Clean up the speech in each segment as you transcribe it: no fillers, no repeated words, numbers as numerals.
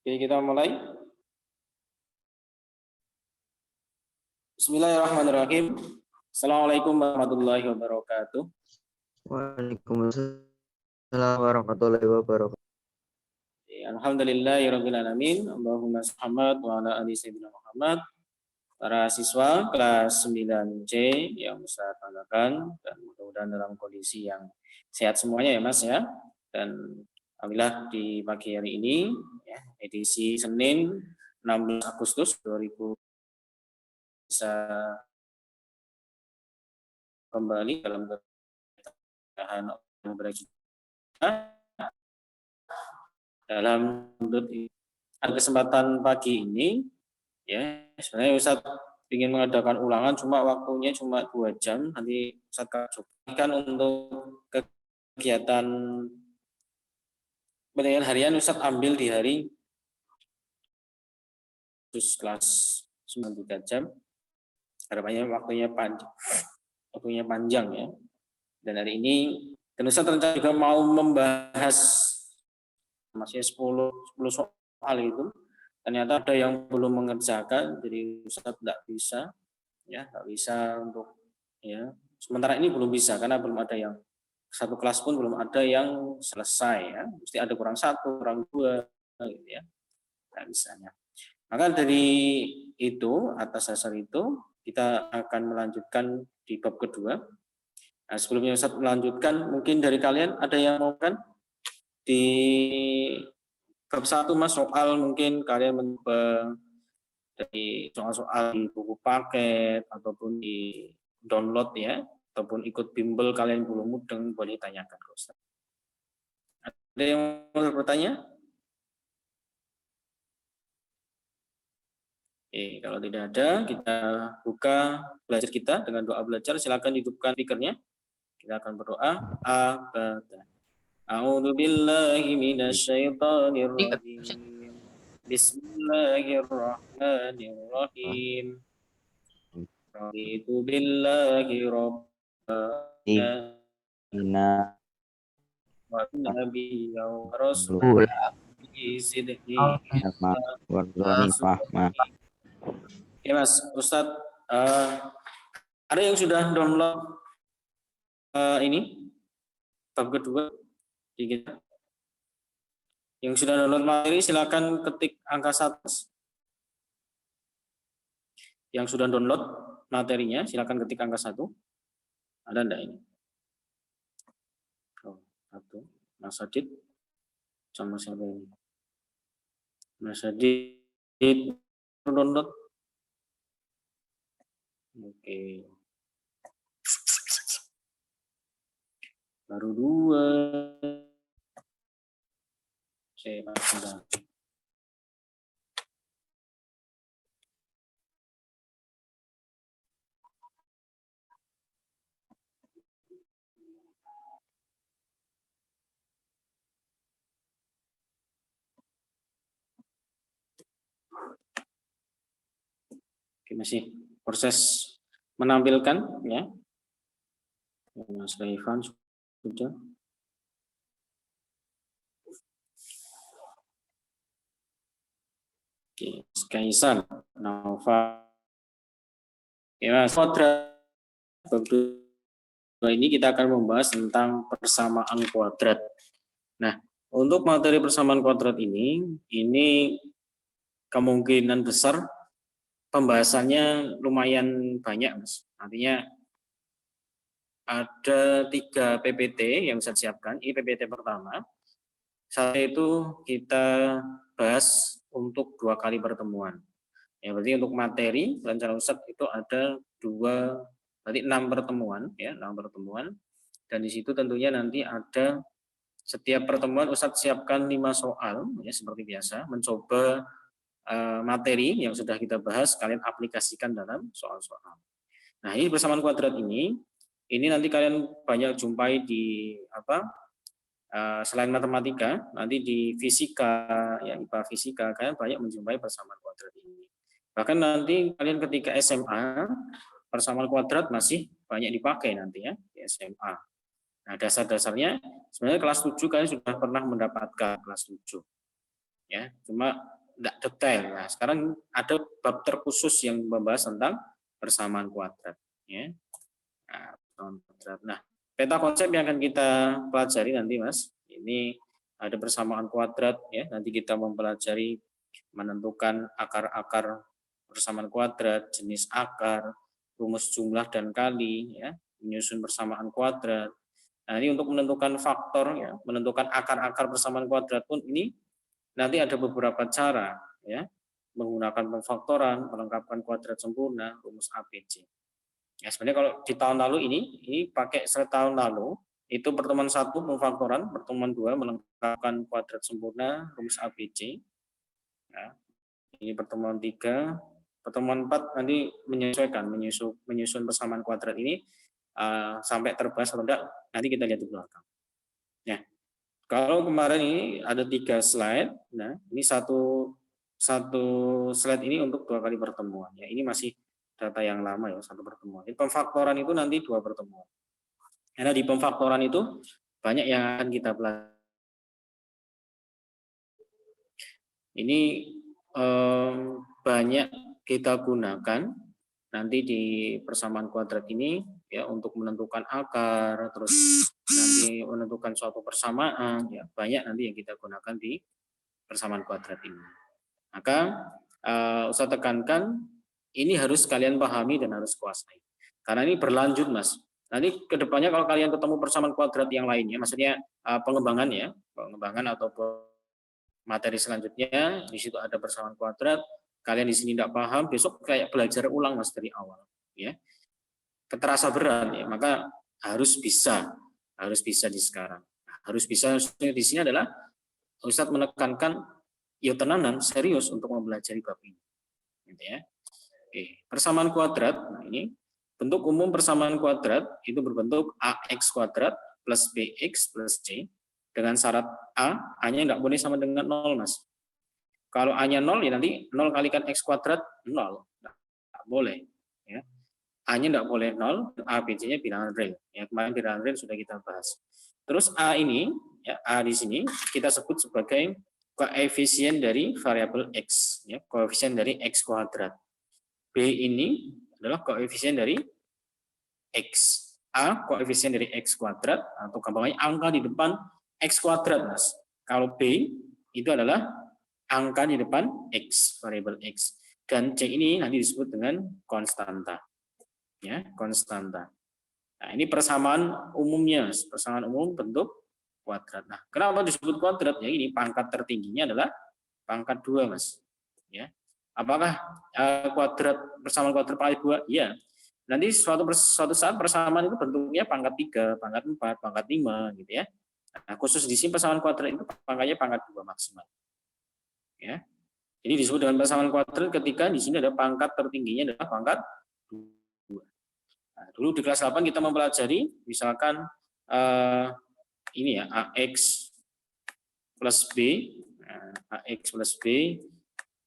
Oke, kita mulai. Bismillahirrahmanirrahim. Assalamualaikum warahmatullahi wabarakatuh. Waalaikumsalam warahmatullahi wabarakatuh. Alhamdulillahirabbil alamin. Allahumma Muhammad wa ala ali sayyidina Muhammad. Para siswa kelas 9C yang Ustaz banggakan dan mudah-mudahan dalam kondisi yang sehat semuanya ya Mas ya. Dan alhamdulillah di pagi hari ini ya, edisi Senin 16 Agustus 2000 bisa kembali dalam keadaan dalam kesempatan pagi ini ya sebenarnya Ustaz ingin mengadakan ulangan cuma waktunya cuma 2 jam, nanti Ustaz cobakan untuk kegiatan penilaian harian Ustaz ambil di hari kelas 93 jam, harapannya waktunya panjang ya. Dan hari ini dan Ustaz rencana juga mau membahas masih 10 soal itu. Ternyata ada yang belum mengerjakan, jadi Ustaz tidak bisa untuk ya sementara ini belum bisa karena belum ada yang satu kelas pun belum ada yang selesai ya, mesti ada kurang 1, kurang 2 gitu ya, nggak bisanya. Maka dari itu atas dasar itu kita akan melanjutkan di bab kedua. Nah, sebelumnya Ustaz melanjutkan, mungkin dari kalian ada yang mau kan di bab 1 Mas, soal mungkin kalian mencoba dari soal-soal di buku paket ataupun di download ya, ataupun ikut bimbel kalian belum mudeng, boleh tanyakan ke Ustaz. Ada yang mau bertanya? Oke, kalau tidak ada, kita buka belajar kita dengan doa belajar. Silakan hidupkan speakernya. Kita akan berdoa. A'udzu billahi minasyaitonir rajim. Bismillahirrahmanirrahim. Raditu billahi rabbana wa nabiyya wa rasulah sidqi Oke Mas, Ustadz, ada yang sudah download ini bab kedua di kita? Yang sudah download materi silakan ketik angka 1. Yang sudah download materinya silakan ketik angka 1. Ada enggak ini? Oh, 1. Mas Adit sama siapa ini? Mas Adit download. Oke. Baru 2. Saya sudah. Oke, masih proses menampilkan ya. Mas Ivan sudah. Oke, Kaisar, Nova. Oke, Mas kuadrat. Ini kita akan membahas tentang persamaan kuadrat. Nah, untuk materi persamaan kuadrat ini kemungkinan besar pembahasannya lumayan banyak, Mas. Artinya ada 3 PPT yang saya siapkan. Ini PPT pertama. Satu itu kita bahas untuk 2 kali pertemuan. Ya, berarti untuk materi rencana Ustadz itu ada 6 pertemuan ya, 6 pertemuan. Dan di situ tentunya nanti ada setiap pertemuan Ustadz siapkan 5 soal ya, seperti biasa, mencoba materi yang sudah kita bahas kalian aplikasikan dalam soal-soal. Nah, ini persamaan kuadrat ini nanti kalian banyak jumpai di selain matematika, nanti di fisika ya, IPA fisika kalian banyak menjumpai persamaan kuadrat ini. Bahkan nanti kalian ketika SMA persamaan kuadrat masih banyak dipakai nanti ya di SMA. Nah, dasar-dasarnya sebenarnya kelas 7 kalian sudah pernah mendapatkan kelas 7. ya, cuma tidak detail. Nah, sekarang ada bab terkhusus yang membahas tentang persamaan kuadrat, ya. Nah, persamaan kuadrat. Nah, peta konsep yang akan kita pelajari nanti, Mas, ini ada persamaan kuadrat, ya. Nanti kita mempelajari menentukan akar-akar persamaan kuadrat, jenis akar, rumus jumlah dan kali, ya, menyusun persamaan kuadrat. Nah, ini untuk menentukan faktor, ya, menentukan akar-akar persamaan kuadrat pun ini nanti ada beberapa cara, ya, menggunakan pemfaktoran, melengkapkan kuadrat sempurna, rumus ABC. Ya, sebenarnya kalau di tahun lalu ini pakai tahun lalu itu pertemuan 1 pemfaktoran, pertemuan 2 melengkapkan kuadrat sempurna, rumus ABC. Ya, ini pertemuan 3, pertemuan 4 nanti menyesuaikan, menyusun persamaan kuadrat ini sampai terbahas atau tidak, nanti kita lihat di belakang. Ya, kalau kemarin ini ada 3 slide, nah ini satu slide ini untuk 2 kali pertemuan. Ya, ini masih data yang lama ya, 1 pertemuan. Di pemfaktoran itu nanti 2 pertemuan. Karena di pemfaktoran itu banyak yang akan kita pelajari. Ini banyak kita gunakan nanti di persamaan kuadrat ini ya untuk menentukan akar, terus nanti menentukan suatu persamaan, ya banyak nanti yang kita gunakan di persamaan kuadrat ini. Maka Ustaz tekankan ini harus kalian pahami dan harus kuasai. Karena ini berlanjut, Mas. Nanti kedepannya kalau kalian ketemu persamaan kuadrat yang lainnya, maksudnya pengembangan ya, pengembangan atau materi selanjutnya, di situ ada persamaan kuadrat, kalian di sini tidak paham, besok kayak belajar ulang, Mas, dari awal. Ya, terasa berat, ya, maka harus bisa di sekarang. Harus bisa di sini adalah Ustadz menekankan ya tenanan serius untuk mempelajari bab ini. Gitu ya. Oke, persamaan kuadrat. Nah, ini bentuk umum persamaan kuadrat itu berbentuk ax kuadrat plus bx plus c dengan syarat a-nya tidak boleh sama dengan 0, Mas. Kalau a-nya 0 ya nanti 0 kalikan x kuadrat 0. Tidak boleh, ya. A-nya tidak boleh 0, A, B, C-nya bilangan real. Ya, kemarin bilangan real sudah kita bahas. Terus A ini, ya, A di sini kita sebut sebagai koefisien dari variabel X. Ya, koefisien dari X kuadrat. B ini adalah koefisien dari X. A, koefisien dari X kuadrat, atau gampangnya angka di depan X kuadrat, Mas. Kalau B, itu adalah angka di depan X, variabel X. Dan C ini nanti disebut dengan konstanta. Ya, konstanta. Nah, ini persamaan umumnya, persamaan umum bentuk kuadrat. Nah, kenapa disebut kuadrat? Ya, ini pangkat tertingginya adalah pangkat 2, Mas. Ya. Apakah kuadrat persamaan kuadrat pangkat 2? Iya. Nanti suatu saat persamaan itu bentuknya pangkat 3, pangkat 4, pangkat 5 gitu ya. Nah, khusus di sini persamaan kuadrat itu pangkatnya pangkat 2 maksimal. Ya. Ini disebut dengan persamaan kuadrat ketika di sini ada pangkat tertingginya adalah pangkat 2. Nah, dulu di kelas 8 kita mempelajari misalkan ini ya AX plus B, AX plus B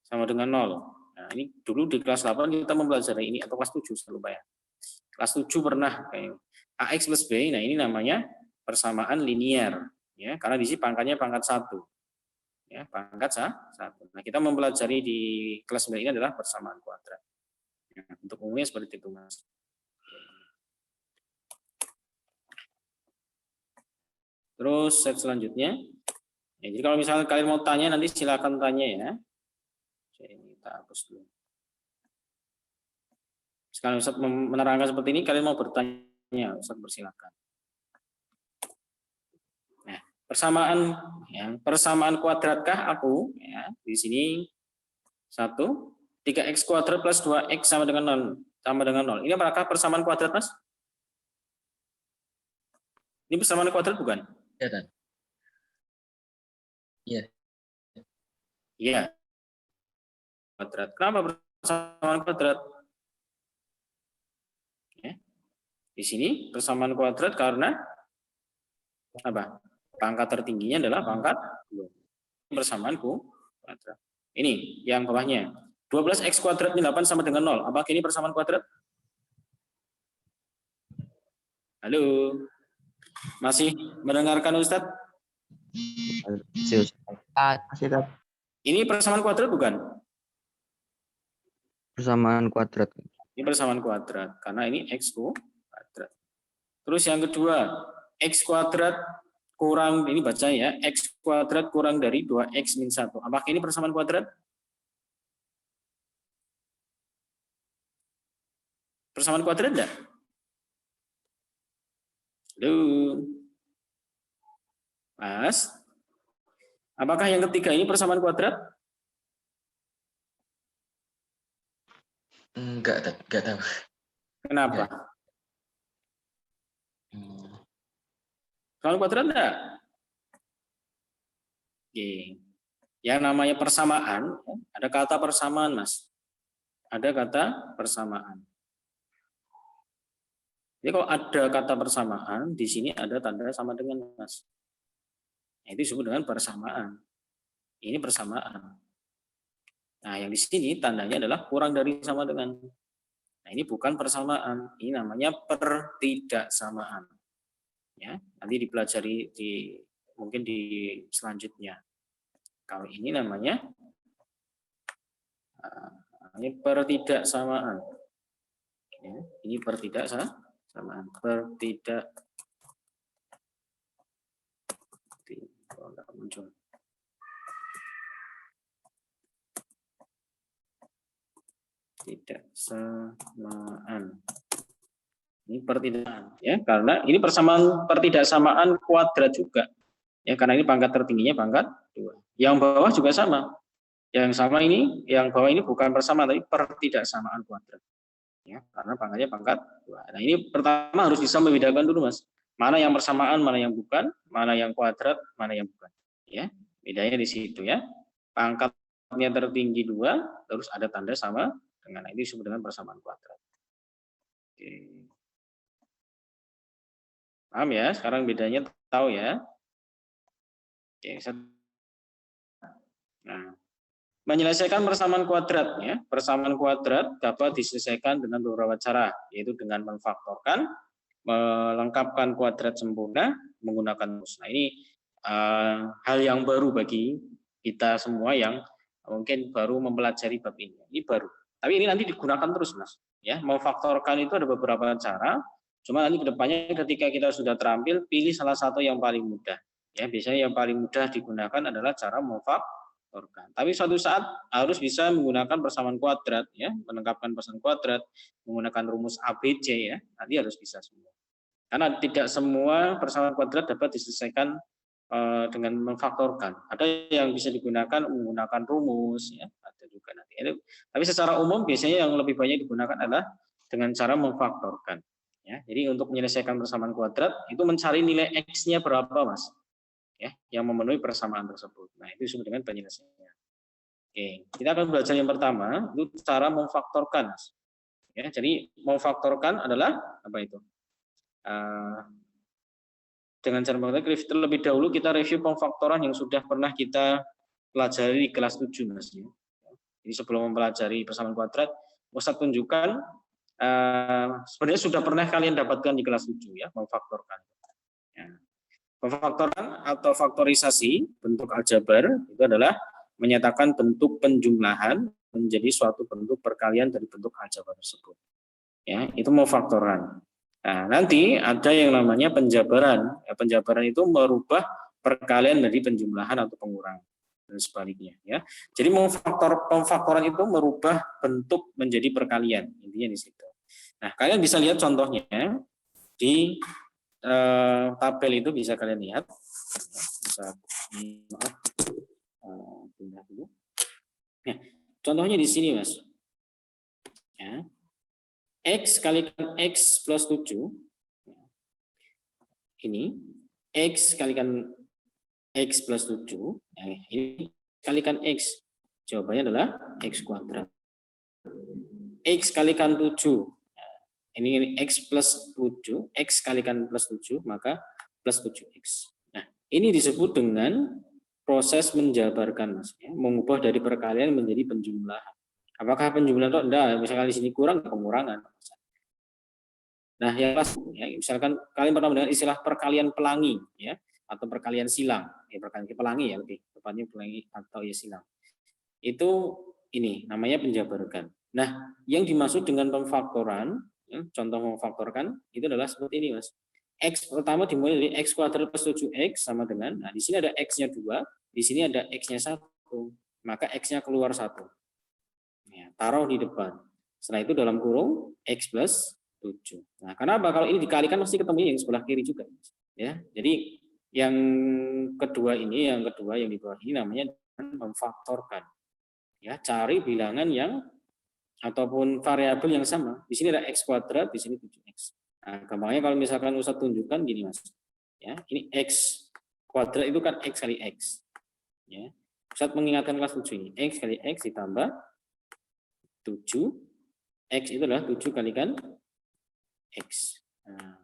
sama dengan 0. Nah, ini dulu di kelas 8 kita mempelajari ini, atau kelas 7 saya lupa ya. Kelas 7 pernah kayak AX plus B. Nah, ini namanya persamaan linier ya, karena di sini pangkatnya pangkat 1. Ya, pangkat 1. Nah, kita mempelajari di kelas 9 ini adalah persamaan kuadrat. Nah, untuk umumnya seperti itu, Mas. Terus slide selanjutnya. Ya, jadi kalau misalnya kalian mau tanya nanti silakan tanya ya. Ini kita hapus dulu. Sekarang Ustaz menerangkan seperti ini, kalian mau bertanya, Ustaz bersilakan. Nah, persamaan kuadratkah aku? Ya, di sini 1, 3x kuadrat plus 2x sama dengan 0. Ini apakah persamaan kuadrat, Mas? Ini persamaan kuadrat bukan? Ya kan? Iya. Iya. Kuadrat. Kenapa persamaan kuadrat? Ya. Di sini persamaan kuadrat karena apa? Pangkat tertingginya adalah pangkat 2. Persamaan kuadrat. Ini yang bawahnya. 12x kuadrat min 8 sama dengan 0. Apakah ini persamaan kuadrat? Halo. Masih mendengarkan Ustadz? Masih, Ustaz. Ini persamaan kuadrat bukan? Persamaan kuadrat. Ini persamaan kuadrat karena ini x kuadrat. Terus yang kedua, x kuadrat kurang, ini baca ya, x kuadrat kurang dari 2x min 1. Apakah ini persamaan kuadrat? Persamaan kuadrat enggak? Halo. Mas, apakah yang ketiga ini persamaan kuadrat? Enggak tahu. Kenapa? Persamaan kuadrat enggak? Oke. Yang namanya persamaan, ada kata persamaan, Mas. Ada kata persamaan. Jadi kalau ada kata persamaan, di sini ada tanda sama dengan, Mas. Itu disebut dengan persamaan. Ini persamaan. Nah, yang di sini tandanya adalah kurang dari sama dengan. Nah, ini bukan persamaan, ini namanya pertidaksamaan. Ya, nanti dipelajari mungkin di selanjutnya. Kalau ini namanya pertidaksamaan. Ya, ini pertidaksamaan. Muncul. Pertidaksamaan. Ini pertidaksamaan ya, karena ini persamaan pertidaksamaan kuadrat juga. Ya, karena ini pangkat tertingginya pangkat 2. Yang bawah juga sama. Yang sama ini, yang bawah ini bukan persamaan tapi pertidaksamaan kuadrat. Ya, karena pangkatnya pangkat 2. Nah, ini pertama harus bisa membedakan dulu, Mas. Mana yang persamaan, mana yang bukan, mana yang kuadrat, mana yang bukan. Ya, bedanya di situ ya. Pangkatnya tertinggi 2, terus ada tanda sama dengan ini disebut dengan persamaan kuadrat. Oke. Paham ya? Sekarang bedanya tahu ya. Oke, nah, menyelesaikan persamaan kuadrat ya. Persamaan kuadrat dapat diselesaikan dengan beberapa cara, yaitu dengan memfaktorkan, melengkapkan kuadrat sempurna menggunakan rumus. Nah, ini hal yang baru bagi kita semua yang mungkin baru mempelajari bab ini. Ini baru. Tapi ini nanti digunakan terus, Mas. Ya, memfaktorkan itu ada beberapa cara. Cuma nanti kedepannya ketika kita sudah terampil, pilih salah satu yang paling mudah. Ya, biasanya yang paling mudah digunakan adalah cara memfaktorkan. Tapi suatu saat harus bisa menggunakan persamaan kuadrat, ya, melengkapkan persamaan kuadrat, menggunakan rumus ABC, ya, nanti harus bisa semua. Karena tidak semua persamaan kuadrat dapat diselesaikan dengan memfaktorkan. Ada yang bisa digunakan menggunakan rumus, ya, ada juga nanti. Tapi secara umum biasanya yang lebih banyak digunakan adalah dengan cara memfaktorkan. Ya, jadi untuk menyelesaikan persamaan kuadrat itu mencari nilai x-nya berapa, Mas? Ya, yang memenuhi persamaan tersebut. Nah, itu disebut dengan penyelesaian. Oke, kita akan belajar yang pertama, itu cara memfaktorkan. Ya, jadi memfaktorkan adalah apa itu? Dengan cara memfaktorkan, terlebih dahulu kita review pemfaktoran yang sudah pernah kita pelajari di kelas 7, Mas. Jadi sebelum mempelajari persamaan kuadrat, Ustadz tunjukkan sebenarnya sudah pernah kalian dapatkan di kelas 7 ya, memfaktorkan. Ya. Pemfaktoran atau faktorisasi bentuk aljabar itu adalah menyatakan bentuk penjumlahan menjadi suatu bentuk perkalian dari bentuk aljabar tersebut. Ya, itu memfaktoran. Nah, nanti ada yang namanya penjabaran. Ya, penjabaran itu merubah perkalian dari penjumlahan atau pengurangan dan sebaliknya. Ya, jadi pemfaktoran itu merubah bentuk menjadi perkalian. Intinya di situ. Nah, kalian bisa lihat contohnya di tabel itu bisa kalian lihat. Bisa pindah dulu. Ya, contohnya di sini, Mas. Ya. X kalikan X plus 7. Ini X kalikan X plus 7. Ya, ini kalikan X. Jawabannya adalah X kuadrat. X kalikan 7. Ini X plus 7. X kalikan plus 7, maka plus 7X. Nah, ini disebut dengan proses menjabarkan, Mas. Ya, mengubah dari perkalian menjadi penjumlahan. Apakah penjumlahan itu enggak? Misalkan di sini kurang, pengurangan. Nah, yang ya, misalkan kalian pernah mendengar istilah perkalian pelangi, ya, atau perkalian silang. Ya, perkalian pelangi ya lebih tepatnya pelangi atau ya silang. itu ini namanya penjabarkan. Nah, yang dimaksud dengan pemfaktoran, ya, contoh memfaktorkan itu adalah seperti ini, Mas. X pertama dimulai dari X kuadrat plus 7X sama dengan, nah di sini ada X-nya 2, di sini ada X-nya 1, maka X-nya keluar 1. Ya, taruh di depan. Setelah itu dalam kurung X plus 7. Nah, kenapa? Kalau ini dikalikan mesti ketemu yang sebelah kiri juga. Ya, jadi yang kedua yang di bawah ini namanya memfaktorkan. Ya, cari bilangan yang ataupun variabel yang sama. Di sini ada X kuadrat, di sini 7X. Nah, gampangnya kalau misalkan Ustadz tunjukkan gini, Mas. Ya, ini X kuadrat itu kan X kali X. Ya. Ustadz mengingatkan kelas 7 ini. X kali X ditambah 7. X itu adalah 7 kalikan X. Nah,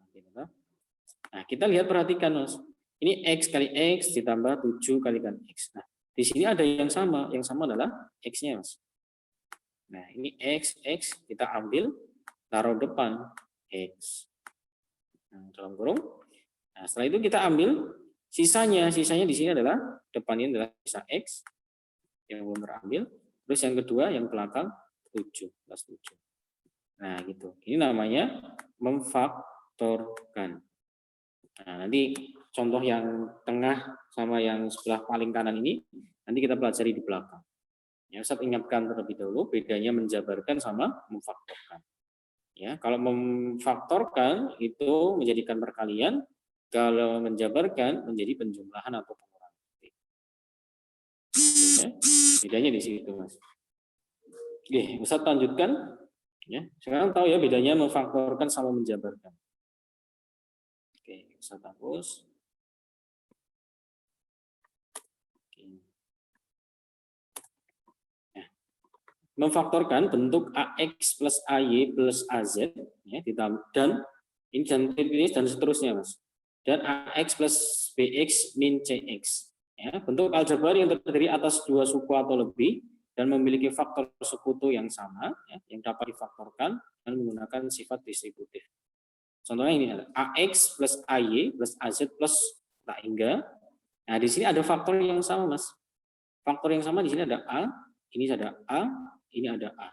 kita lihat, perhatikan, Mas. Ini X kali X ditambah 7 kalikan X. Nah, di sini ada yang sama adalah X-nya, Mas. Nah, ini X kita ambil, taruh depan X. Nah, dalam kurung. Nah, setelah itu kita ambil sisanya di sini adalah depannya adalah sisa X yang belum terambil. Terus yang kedua yang belakang 7 plus 7. Nah, gitu. Ini namanya memfaktorkan. Nah, nanti contoh yang tengah sama yang sebelah paling kanan ini nanti kita pelajari di belakang. Ya, saya ingatkan terlebih dahulu bedanya menjabarkan sama memfaktorkan. Ya, kalau memfaktorkan itu menjadikan perkalian, kalau menjabarkan menjadi penjumlahan atau pengurangan. Ya, bedanya di situ, Mas. Oke, Ustaz lanjutkan. Ya, sekarang tahu ya bedanya memfaktorkan sama menjabarkan. Oke, Ustaz hapus. Memfaktorkan bentuk AX plus AY plus AZ ya, dan ini dan seterusnya, Mas. Dan AX plus BX min CX. Ya, bentuk aljabar yang terdiri atas dua suku atau lebih dan memiliki faktor sekutu yang sama ya, yang dapat difaktorkan dan menggunakan sifat distributif. Contohnya ini ada AX plus AY plus AZ plus tak hingga. Nah, di sini ada faktor yang sama, Mas. Faktor yang sama di sini ada A, ini ada A, ini ada A.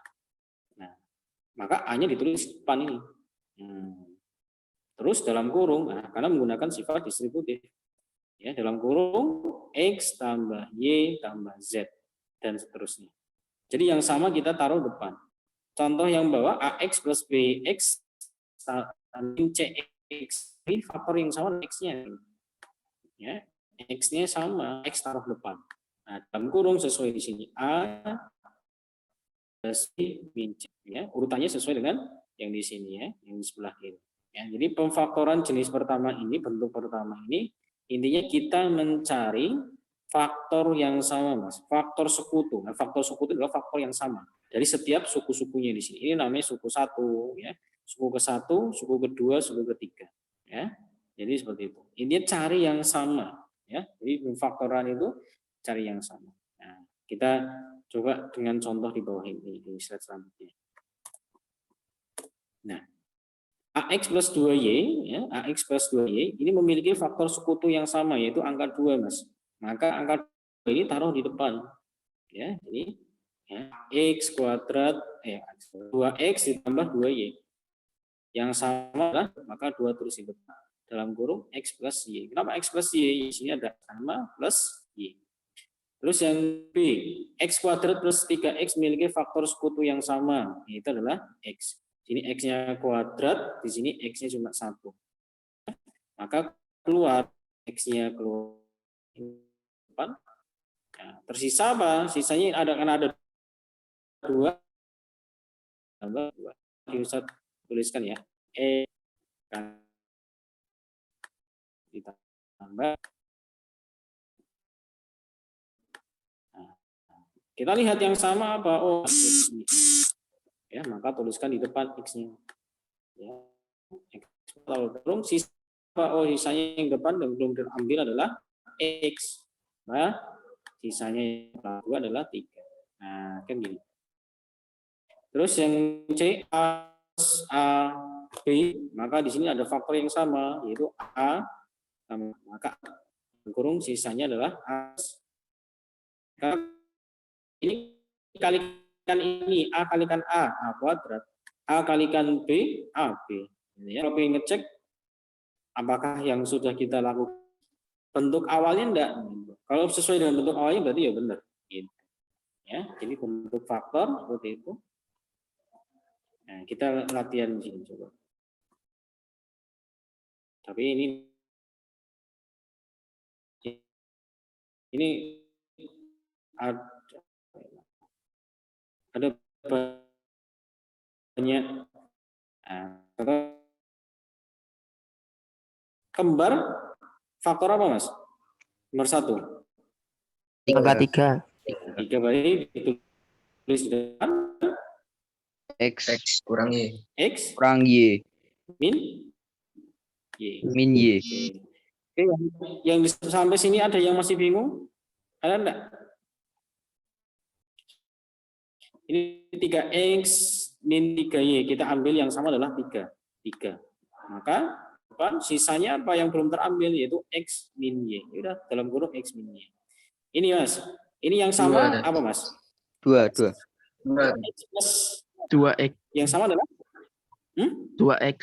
Nah, maka A-nya ditulis depan ini. Terus dalam kurung, nah, karena menggunakan sifat distributif. Ya, dalam kurung X tambah Y tambah Z dan seterusnya. Jadi yang sama kita taruh depan. Contoh yang bawah AX plus BX min CX. Ini faktor yang sama X-nya. Ya, X-nya sama, X taruh depan. Nah, dalam kurung sesuai di sini A plus min C, ya, urutannya sesuai dengan yang di sini ya, yang di sebelah kiri. Ya, jadi pemfaktoran jenis pertama ini, bentuk pertama ini, intinya kita mencari faktor yang sama, Mas. Faktor sekutu. Nah, faktor sekutu adalah faktor yang sama dari setiap suku-sukunya di sini. Ini namanya suku 1, ya. Suku ke-1, suku kedua, suku ketiga, ya. Jadi seperti itu. Intinya cari yang sama, ya. Jadi pemfaktoran itu cari yang sama. Nah, kita coba dengan contoh di bawah ini, di slide selanjutnya. Nah, AX plus 2Y, ya, AX plus 2Y ini memiliki faktor sekutu yang sama, yaitu angka 2, Mas. Maka angka 2 ini taruh di depan. Ya, jadi ya, X kuadrat, 2X ditambah 2Y. Yang sama adalah, maka 2 terus di depan. Dalam kurung X plus Y. Kenapa X plus Y? Di sini ada sama plus Y. Terus yang B, X kuadrat plus 3X memiliki faktor sekutu yang sama, yaitu adalah X. Sini X-nya kuadrat, di sini X-nya cuma 1. Maka keluar, X-nya keluar. Nah, tersisa apa? Sisanya karena ada 2. Tambah 2. Bisa tuliskan ya. Ditambah. Kita lihat yang sama apa? Oh, X. Ya, maka tuliskan di depan X-nya. Ya. Kalau belum sisa apa? Oh, sisanya yang depan dan belum terambil adalah X. Nah, sisanya yang kedua adalah 3. Nah, kan gini. Terus yang C, A, B, maka di sini ada faktor yang sama, yaitu A, maka kurung sisanya adalah A. Ini kalikan ini, A kalikan A kuadrat, A kalikan B, AB. Ini ya, kalau ingin ngecek apakah yang sudah kita lakukan bentuk awalnya enggak. Kalau sesuai dengan bentuk awalnya berarti ya benar. Gitu. Ya, jadi bentuk faktor seperti itu. Nah, kita latihan di sini coba. Tapi ini ada banyak kembar faktor apa, Mas? Nomor 1. Angka 3. 3 berarti ditulis di depan X kurang Y. X Kurang Y. min Y. Min Y. Oke, yang sampai sini ada yang masih bingung? Ada enggak? Ini 3X min 3Y. Kita ambil yang sama adalah 3. Maka sisanya apa yang belum terambil yaitu X min Y. Udah dalam kurung X min Y. Ini Mas. Ini yang sama apa Mas? 2. X plus 2X. yang sama adalah 2X.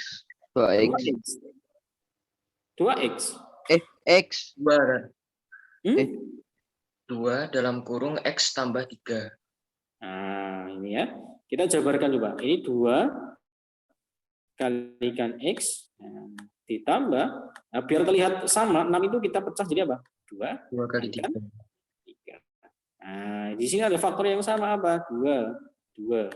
2X. X. 2 dalam kurung X tambah 3. Nah, ini ya. Kita jabarkan coba. Ini 2 kalikan X ditambah, nah, biar terlihat sama, 6 itu kita pecah jadi apa? 2 kali 3. Nah, di sini ada faktor yang sama apa? 2.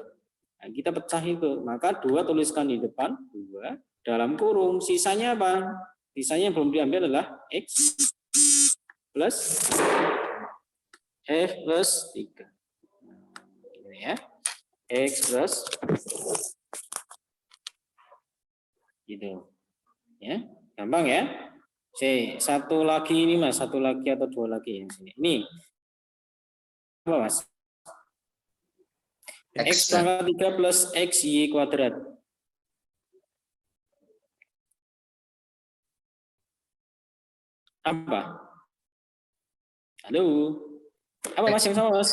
Nah, kita pecah itu. Maka 2 tuliskan di depan, 2 dalam kurung. Sisanya apa? Sisanya yang belum diambil adalah X plus F plus 3. Ini ya. X plus gitu. Ya, gampang ya. Satu lagi ini Mas, satu lagi atau 2 lagi yang sini. Ini apa Mas? X pangkat 3 plus XY kuadrat. Apa? Halo? Apa Mas yang sama Mas?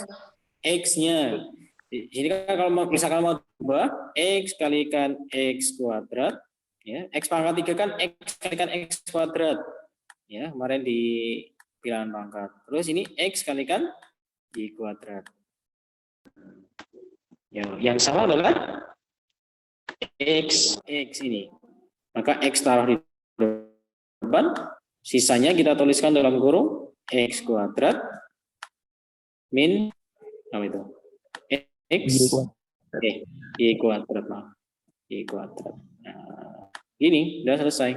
X-nya. Di sini kan kalau misalkan mau ubah X kalikan X kuadrat, ya, X pangkat 3 kan X kalikan X kuadrat. Ya, kemarin di bilangan pangkat. Terus ini X kalikan Y kuadrat. Yang sama adalah X ini. Maka X taruh di depan, sisanya kita tuliskan dalam kurung X kuadrat min apa itu? X Y kuadrat. Y kuadrat. Nah, ini sudah selesai.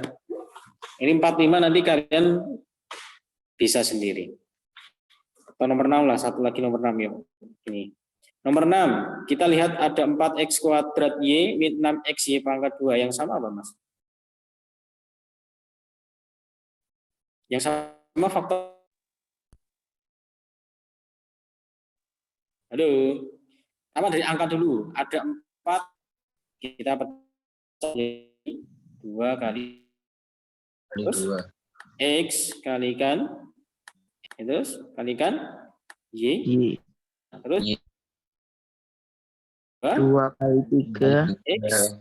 Ini 45 nanti kalian bisa sendiri. Atau nomor 6 lah, satu lagi nomor 6 yuk. Ini. Nomor 6, kita lihat ada 4X kuadrat Y min 6XY pangkat 2. Yang sama apa, Mas? Yang sama faktor. Halo. Apa dari angka dulu? Ada 4, kita pecah 2 kali. Terus X kalikan, terus kalikan Y. Terus 2 kali 3 X,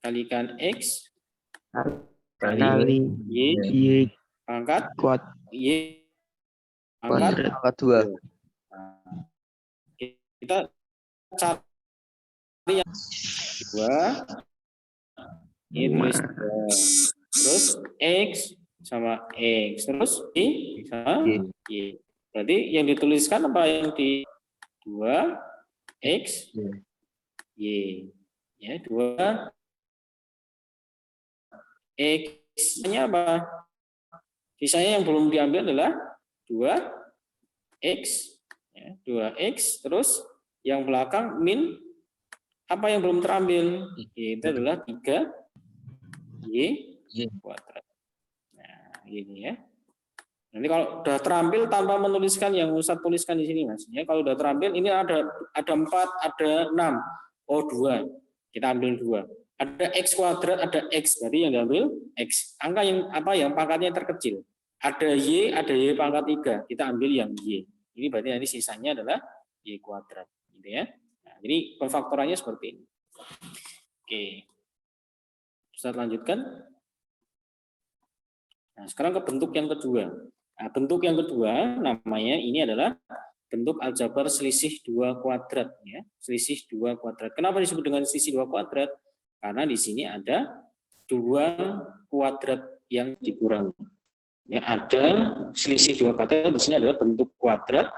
kalikan X kali Y pangkat kuadrat. Y pangkat 2. Kita cari yang 2, ini tulis 2. Terus X sama X, terus Y sama Y. Berarti yang dituliskan apa yang di 2 X Y, ya 2 X-nya apa? Sisanya yang belum diambil adalah 2X, ya, 2X, terus yang belakang min apa yang belum terambil? Itu adalah 3Y kuadrat. Nah, ini ya. Nanti kalau sudah terampil tanpa menuliskan yang Ustaz tuliskan di sini, Mas. Ya, kalau sudah terampil ini ada 4, ada 6. Oh, 2. Kita ambil 2. Ada X kuadrat, ada X. Berarti yang diambil X. Angka yang apa yang pangkatnya terkecil. Ada Y pangkat 3. Kita ambil yang Y. Ini berarti nanti sisanya adalah Y kuadrat. Gitu ya. Nah, jadi pemfaktorannya seperti ini. Oke. Ustaz lanjutkan. Nah, sekarang ke bentuk yang kedua. Nah, bentuk yang kedua namanya ini adalah bentuk aljabar selisih 2 kuadrat ya. Selisih 2 kuadrat. Kenapa disebut dengan selisih 2 kuadrat? Karena di sini ada 2 kuadrat yang dikurangi. Ya, ada selisih 2 kuadrat, di sini adalah bentuk kuadrat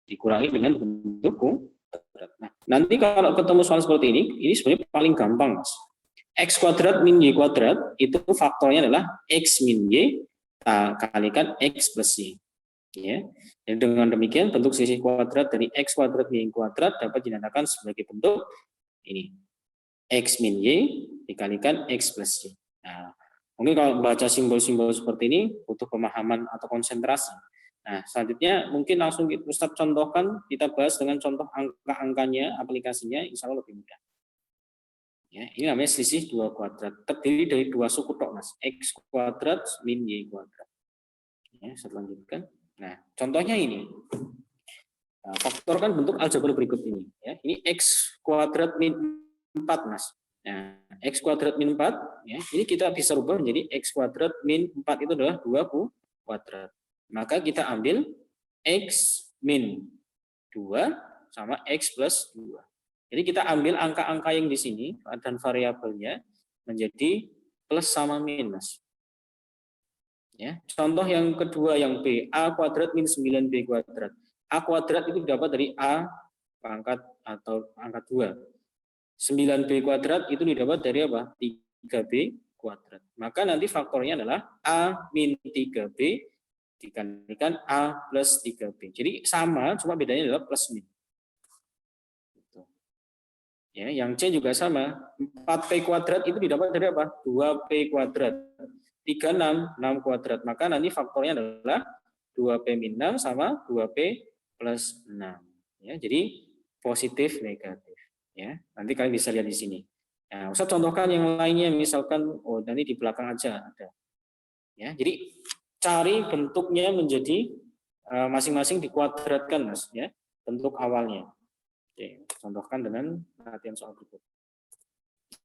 dikurangi dengan bentuk kuadrat. Nah, nanti kalau ketemu soal seperti ini sebenarnya paling gampang, Mas. X kuadrat min Y kuadrat itu faktornya adalah X min Y kalikan X plus Y. Ya. Dan dengan demikian bentuk selisih kuadrat dari X kuadrat min Y kuadrat dapat dinyatakan sebagai bentuk ini. X min Y dikalikan X plus Y. Nah, mungkin kalau baca simbol-simbol seperti ini butuh pemahaman atau konsentrasi. Nah, selanjutnya mungkin langsung Ustaz contohkan, kita bahas dengan contoh angka-angkanya, aplikasinya, insya Allah lebih mudah. Ya, ini namanya selisih 2 kuadrat. Terdiri dari 2 suku tok, Mas. X kuadrat min Y kuadrat. Ya, saya lanjutkan. Nah, contohnya ini. Nah, faktorkan bentuk aljabar berikut ini. Ya, ini X kuadrat min 4, Mas. Nah, X kuadrat min 4, ya, ini kita bisa rubah menjadi X kuadrat min 4 itu adalah 2 kuadrat. Maka kita ambil X min 2 sama X plus 2. Jadi kita ambil angka-angka yang di sini dan variabelnya menjadi plus sama min, Mas. Ya, contoh yang kedua yang B, A kuadrat min 9B kuadrat. A kuadrat itu dapat dari A pangkat atau pangkat 2. 9B kuadrat itu didapat dari apa? 3B kuadrat. Maka nanti faktornya adalah A min 3B dikalikan A plus 3B. Jadi sama, cuma bedanya adalah plus min. Ya, yang C juga sama. 4P kuadrat itu didapat dari apa? 2P kuadrat. 3, 6 kuadrat. Maka nanti faktornya adalah 2P min 6 sama 2P plus 6. Ya, jadi positif, negatif. Ya, nanti kalian bisa lihat di sini. Nah, Ustaz contohkan yang lainnya, misalkan, nanti di belakang aja ada. Ya, jadi cari bentuknya menjadi masing-masing dikuadratkan, Mas. Ya, bentuk awalnya. Oke, contohkan dengan latihan soal berikut.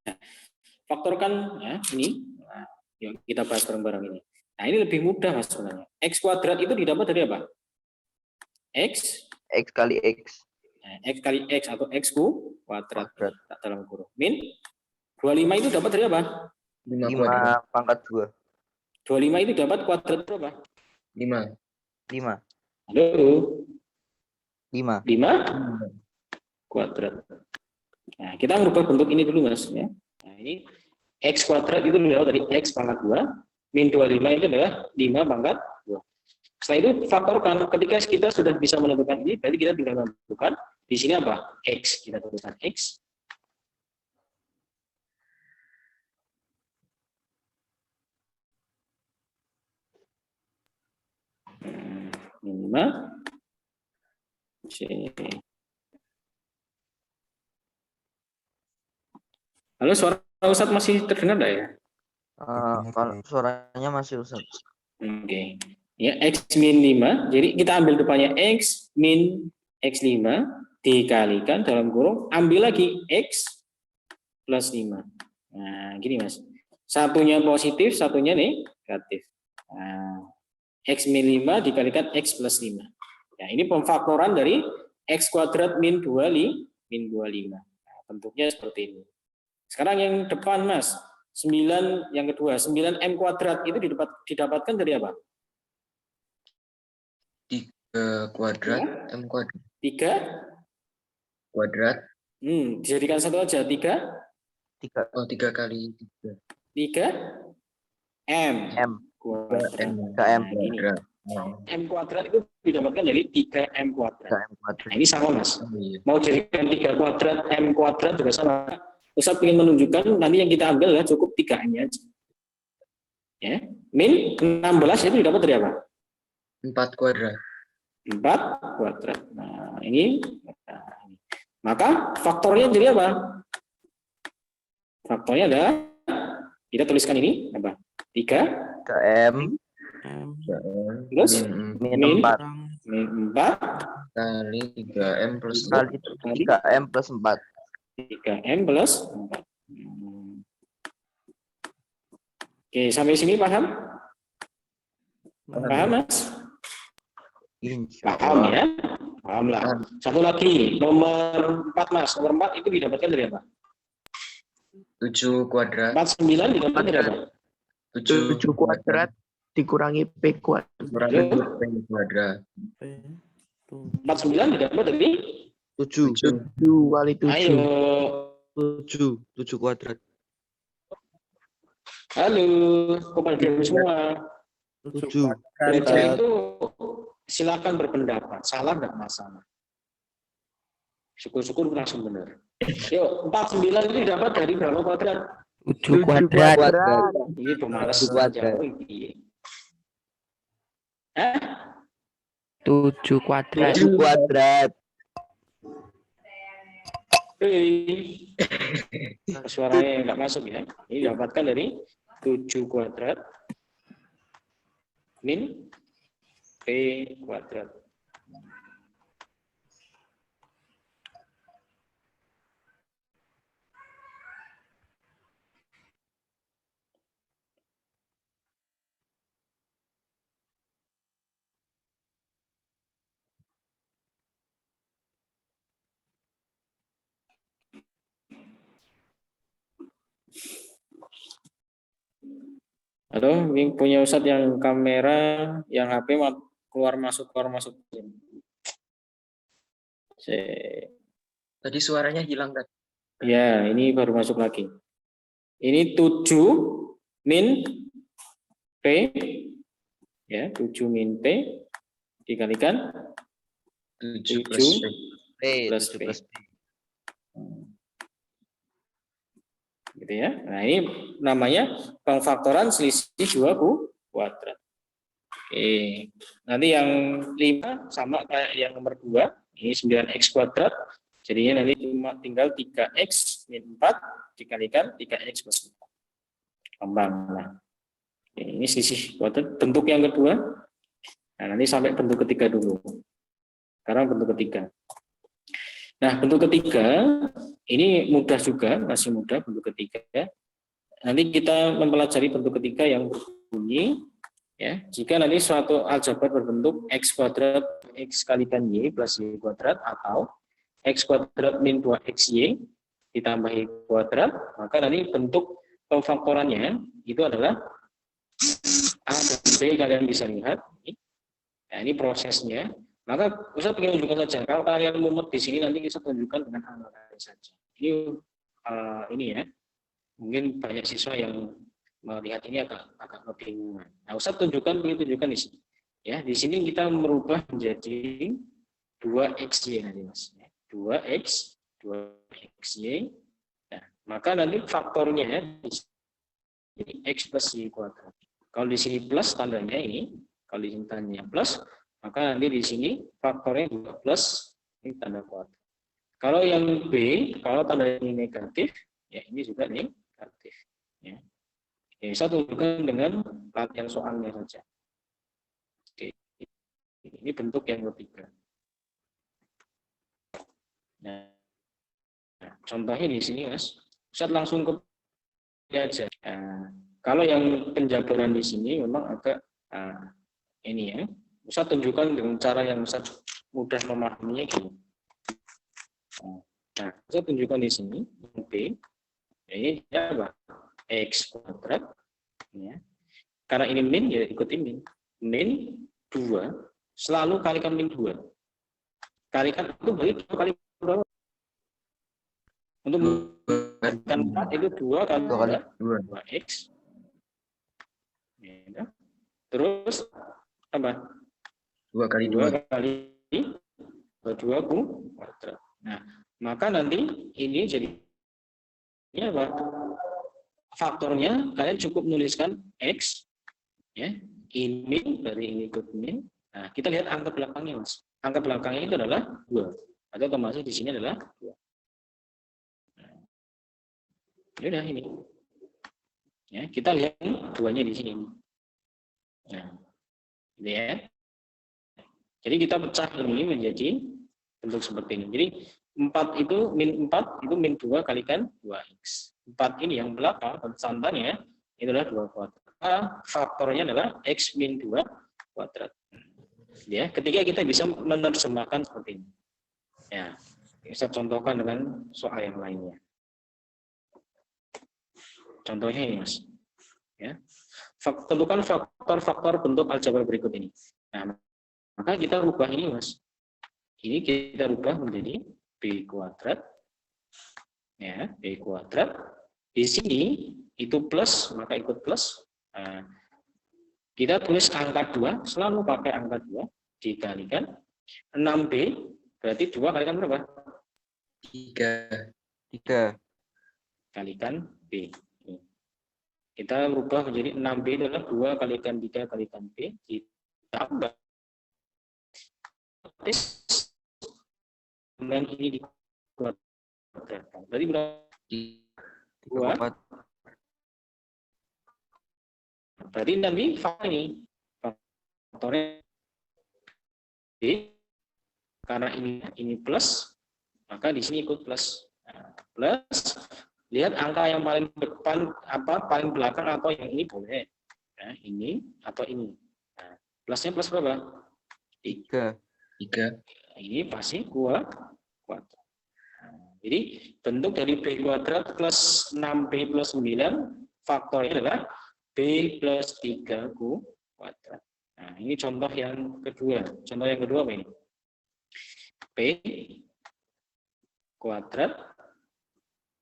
Nah, faktorkan ya ini, nah, yang kita bahas bareng-bareng ini. Nah, ini lebih mudah, Mas, sebenarnya. X kuadrat itu didapat dari apa? X kali X. Nah, X kali X atau X kuadrat dalam kurung. Min 25 itu dapat dari apa? 5 pangkat 2. 25 itu dapat kuadrat berapa? 5. Halo? 5 kuadrat. Nah, kita merubah bentuk ini dulu, Mas. Ya. Nah, ini X kuadrat itu didapat dari X pangkat 2, min 25 itu adalah 5 pangkat 2. Setelah itu faktorkan, ketika kita sudah bisa menentukan ini, berarti kita tinggal menentukan di sini apa? X. Kita tuliskan X. Min 5. C. Halo, suara Ustaz masih terdengar enggak ya? Kalau suaranya masih Ustaz. Oke. Ya, X min 5. Jadi kita ambil depannya X min X5 dikalikan dalam kurung, ambil lagi X plus 5. Nah, gini, Mas. Satunya positif, satunya negatif. Nah, X min 5 dikalikan X plus 5. Ya, ini pemfaktoran dari X kuadrat min 25. Nah, bentuknya seperti ini. Sekarang yang depan, Mas, 9 yang kedua, 9M kuadrat itu didapatkan dari apa? 3 kuadrat, ya. M kuadrat. 3 kuadrat. Dijadikan satu aja, 3. 3 kali 3. 3M kuadrat. 3M kuadrat. M kuadrat itu didapatkan dari 3M kuadrat. Nah, ini sama, Mas. Mau jadikan 3 kuadrat, M kuadrat juga sama. Ustaz ingin menunjukkan nanti yang kita ambil adalah cukup 3M-nya aja. Ya. Min 16 itu didapat dari apa? 4 kuadrat. 4 kuadrat. Nah, ini. Maka faktornya jadi apa? Faktornya adalah, kita tuliskan ini apa? 3M. Terus Min 4. Min 4 kali 3M plus Kali 3M plus 4. 3M plus 4. Oke, sampai sini paham? Paham, Mas? Insya Paham Allah. ya? Paham lah. Satu lagi, nomor 4, Mas. Nomor 4 itu didapatkan dari apa? 7 kuadrat 49 didapatkan dari apa? 7 7 kuadrat dikurangi P kuadrat. kurangi P kuadrat 49 didapat dari 7. 7 kali 7. ayo. 7 kuadrat. Halo, kepada semua. 7. Belajar itu silakan berpendapat, salah nggak masalah. Syukur-syukur langsung benar. Yuk, 49 itu didapat dari berapa kuadrat? 7 kuadrat. Ini pemalas Kuadrat. jauh ini. Hah? 7 kuadrat. 7 kuadrat. Suaranya nggak masuk ya. Ini dapatkan dari 7 kuadrat min P kuadrat. Halo, ini punya Ustadz yang kamera, yang HP keluar masuk. tadi suaranya hilang kan Ya, ini baru masuk lagi. Ini 7 min P, ya 7 min P dikalikan 7 plus P P. Plus 7 P. plus P. Gitu ya. Nah, ini namanya pengfaktoran selisih 2 kuadrat. Oke. Nanti yang 5 sama kayak yang nomor 2, ini 9x kuadrat. Jadinya nanti cuma tinggal 3x min 4 dikalikan 3x plus 4. Gampang lah. Ini selisih kuadrat bentuk yang kedua. Nah, nanti sampai bentuk ketiga dulu. Sekarang bentuk ketiga. Nah, bentuk ketiga ini mudah juga, masih mudah bentuk ketiga. Nanti kita mempelajari bentuk ketiga yang berbunyi, ya. Jika nanti suatu aljabar berbentuk x kuadrat x kalikan y plus y kuadrat atau x kuadrat min 2xy ditambah y kuadrat, maka nanti bentuk pemfaktorannya itu adalah A dan B, kalian bisa lihat. Nah, ini prosesnya. Maka Ustaz ingin tunjukkan saja. Kalau kalian mumet di sini nanti kita tunjukkan dengan angka saja. Ini ya. Mungkin banyak siswa yang melihat ini agak kebingungan. Nah, Ustaz tunjukkan di sini. Ya, di sini kita merubah menjadi 2xy nanti Mas. 2x, 2xy. Nah, maka nanti faktornya ini x plus y kuadrat. Kalau di sini plus tandanya ini, kalau di sini tandanya plus, maka nanti di sini faktornya juga plus, ini tanda kuadrat. Kalau yang B, kalau tandanya ini negatif, ya ini juga negatif. Ya. Oke, saya tunjukkan dengan latihan soalnya saja. Oke. Ini bentuk yang ketiga. Nah, contohnya di sini, Mas. Ustaz langsung ke aja. Nah, kalau yang penjabaran di sini memang agak ini ya. Ustaz tunjukkan dengan cara yang Ustaz mudah memahaminya gini. Nah, Ustaz tunjukkan di sini B. Ini apa? X kuadrat. Ya. Karena ini min, ya ikuti min. Min 2 selalu kalikan min 2. Kalikan itu berarti 2 kali berapa? Untuk kalikan 4 itu 2 kali 2x. Ya. Terus apa? 2 kali 2 kali 2 kuadrat. Nah, maka nanti ini jadi ini apa? Faktornya kalian cukup menuliskan x, ya, in min dari ini ikut min. Nah, kita lihat angka belakangnya, Mas. Angka belakangnya itu adalah 2. Atau termasuk di sini adalah 2. Nah, udah ini. Ya, kita lihat 2-nya di sini. Nah, ini ya. Jadi kita pecah ini menjadi bentuk seperti ini. Jadi 4 itu min 4 itu min 2 kalikan 2x. 4 ini yang belakang constantanya itu adalah 2 kuadrat. Faktornya adalah x min 2 kuadrat. Ya, ketika kita bisa menerjemahkan seperti ini. Ya, bisa contohkan dengan soal yang lainnya. Contohnya ini, Mas. Ya. Tentukan faktor-faktor bentuk aljabar berikut ini. Nah, maka kita rubah ini, Mas. Ini kita rubah menjadi b kuadrat. Ya, b kuadrat. Di sini itu plus, maka ikut plus. Nah, kita tulis angka 2, selalu pakai angka 2 dikalikan 6b, berarti 2 kalikan berapa? 3. Kalikan b. Kita rubah menjadi 6b adalah 2 kalikan 3 kalikan b ditambah dengan ini dikuadratkan. Berarti berapa? 2. Berarti nanti faktornya b, karena ini plus, maka di sini ikut plus. Nah, plus, lihat angka yang paling depan paling belakang atau yang ini boleh. Nah, ini atau ini. Nah, plusnya plus berapa? 3. Ini pasti kuadrat. Nah, jadi bentuk dari b kuadrat plus 6b plus 9 faktornya adalah b plus 3 kuadrat. Nah, ini contoh yang kedua. Contoh yang kedua apa ini? B kuadrat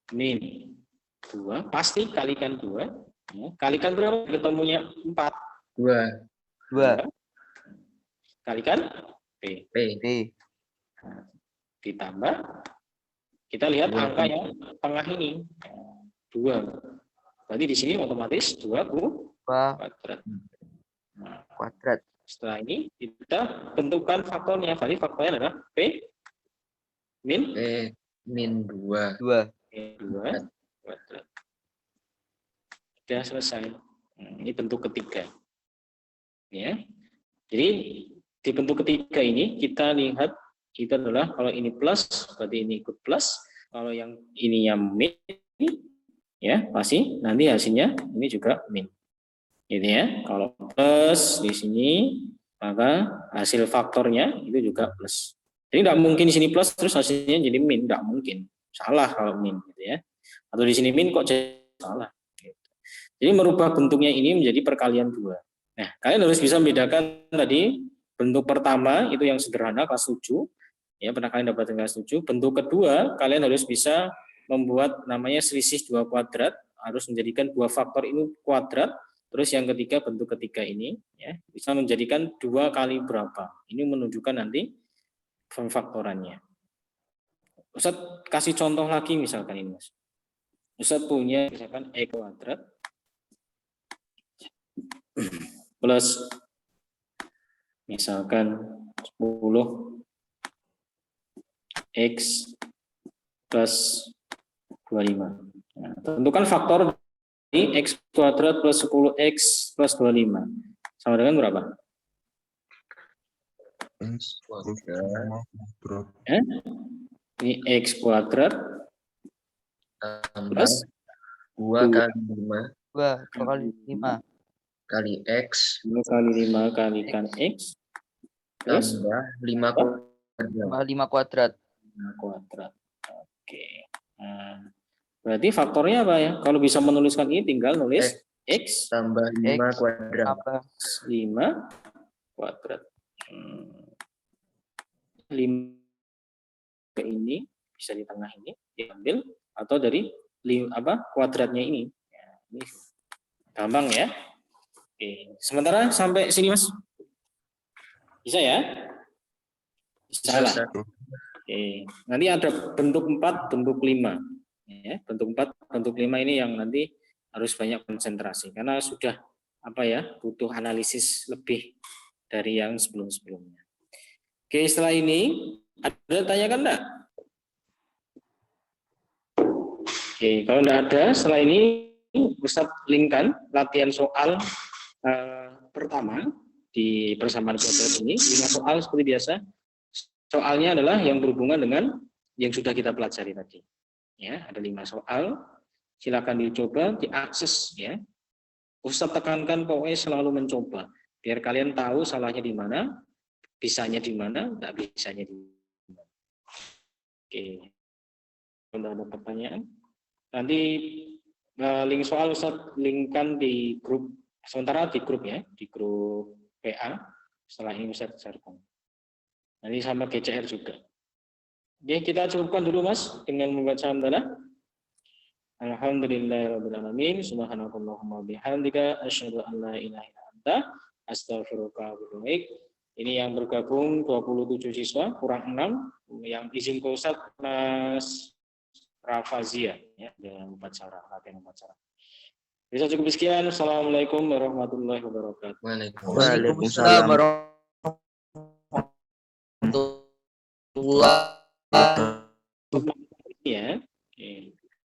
min 2, pasti kalikan 2. Ya, kalikan berapa? Ketemunya 4. 2. Kalikan P. Nah, ditambah, kita lihat 2. angka yang tengah ini. 2. Berarti di sini otomatis 2 kuadrat. Nah, Kuadrat. setelah ini kita tentukan faktornya. Tadi faktornya adalah P min 2. kuadrat. Sudah selesai. Ini bentuk ketiga. Ya. Jadi di bentuk ketiga ini kita lihat itu adalah kalau ini plus berarti ini ikut plus, kalau yang ininya min ya pasti nanti hasilnya ini juga min. Gitu ya. Kalau plus di sini maka hasil faktornya itu juga plus. Jadi tidak mungkin di sini plus terus hasilnya jadi min, tidak mungkin. Salah kalau min gitu ya. Atau di sini min kok jadi salah. Gitu. Jadi merubah bentuknya ini menjadi perkalian 2. Nah, kalian harus bisa membedakan tadi bentuk pertama itu yang sederhana kelas 7. Ya, pernah kalian dapat kelas 7. Bentuk kedua, kalian harus bisa membuat namanya selisih 2 kuadrat, harus menjadikan 2 faktor ini kuadrat. Terus yang ketiga, bentuk ketiga ini ya, bisa menjadikan 2 kali berapa. Ini menunjukkan nanti pemfaktorannya. Ustadz kasih contoh lagi misalkan ini, Mas. Ustadz punya misalkan E kuadrat plus misalkan 10x plus 25. Nah, tentukan faktor di x kuadrat plus 10x plus 25. Sama dengan berapa? X kuadrat Ini x kuadrat tambah 2 kali 5 2 kali 5 kali X 2 kali 5 kalikan X terus tambah 5 kuadrat. 5 kuadrat. 5 kuadrat. Oke. Nah, berarti faktornya apa ya? Kalau bisa menuliskan ini tinggal nulis X tambah 5 X kuadrat. tambah 5 kuadrat. 5 ke ini bisa di tengah ini diambil atau dari kuadratnya ini. Ya, ini gampang ya. Oke. Sementara sampai sini Mas. Bisa ya? Bisa lah. Oke. Nanti ada bentuk 4, bentuk 5. Ya, bentuk 4, bentuk 5 ini yang nanti harus banyak konsentrasi karena sudah butuh analisis lebih dari yang sebelum-sebelumnya. Oke, setelah ini ada tanyakan enggak? Oke, kalau enggak ada, setelah ini Ustadz linkkan latihan soal pertama di persamaan kuadrat ini 5 soal seperti biasa. Soalnya adalah yang berhubungan dengan yang sudah kita pelajari tadi. Ya, ada 5 soal. Silakan dicoba, diakses ya. Ustaz tekankan pokoknya selalu mencoba biar kalian tahu salahnya di mana, bisanya di mana, enggak bisanya di mana. Oke. Kalau ada pertanyaan, nanti link soal Ustaz linkkan di grup, sementara di grup ya, di grup PA. Setelah ini Ustaz share-kan. Nanti sama GCR juga. Oke, kita cukupkan dulu Mas dengan membaca hamdalah. Alhamdulillahirabbil alamin, subhanakallahumma bihamdika asyhadu an la ilaha illa anta astaghfiruka wa atubu ilaik. Ini yang bergabung 27 siswa kurang 6 yang izin ke Ustaz Mas Rafazia ya dalam upacara latihan upacara. Bisa cukup sekian. Assalamualaikum warahmatullahi wabarakatuh. Waalaikumsalam. Waalaikumsalam warahmatullahi wabarakatuh.